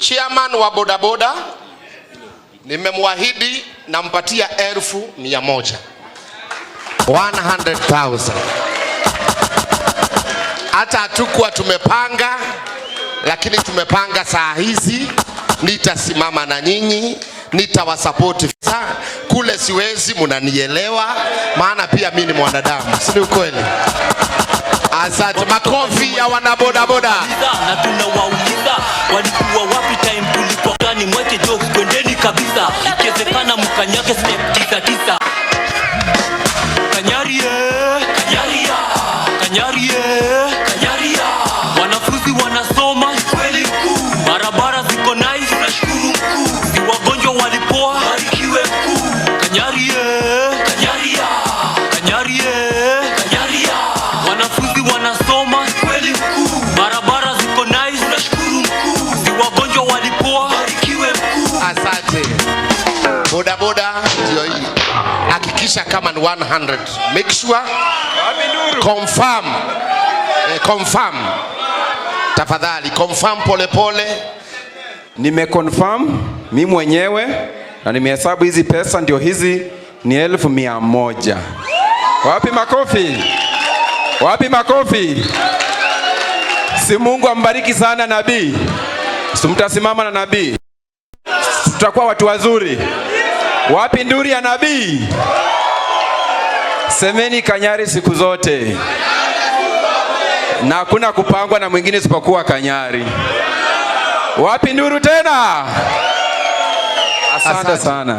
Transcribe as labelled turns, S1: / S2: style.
S1: Chairman wa bodaboda nimemwahidi nampatia 100,000. 100,000. Hata hatukuwa tumepanga, lakini tumepanga saa hizi. Nitasimama na nyinyi, nitawasupport. Kule siwezi, mnanielewa, maana pia mimi ni mwanadamu, si ukweli? Asante. Makofi ya wanabodaboda.
S2: Na tunawauliza walikuwa wapi time tulipokani, mweke joke kwendeni kabisa, ikiwezekana mkanyage step 9. Kanyarie, kanyaria, kanyarie, kanyaria. Wanafunzi wanasoma kweli mkuu, barabara ziko nice, tunashukuru mkuu. Si wagonjwa walipoa, barikiwe mkuu. Kanyarie, kanyaria, kanyarie, kanyaria. Wanafunzi wanasoma kweli mkuu, barabara ziko nice, tunashukuru mkuu. Si wagonjwa walipoa, barikiwe mkuu.
S1: Asante. Bodaboda ndio hii. Hakikisha kama ni 100. Make sure. Confirm. Confirm. Tafadhali confirm pole pole.
S3: Nimeconfirm mimi mwenyewe na nimehesabu hizi pesa ndio hizi ni 100,000. Wapi makofi? Wapi makofi? Si Mungu ambariki sana nabii. Si mtasimama na nabii. Tutakuwa watu wazuri. Wapi nduri ya nabii? Semeni Kanyari siku zote. Na hakuna kupangwa na mwingine isipokuwa Kanyari. Wapi nduru tena? Asante sana.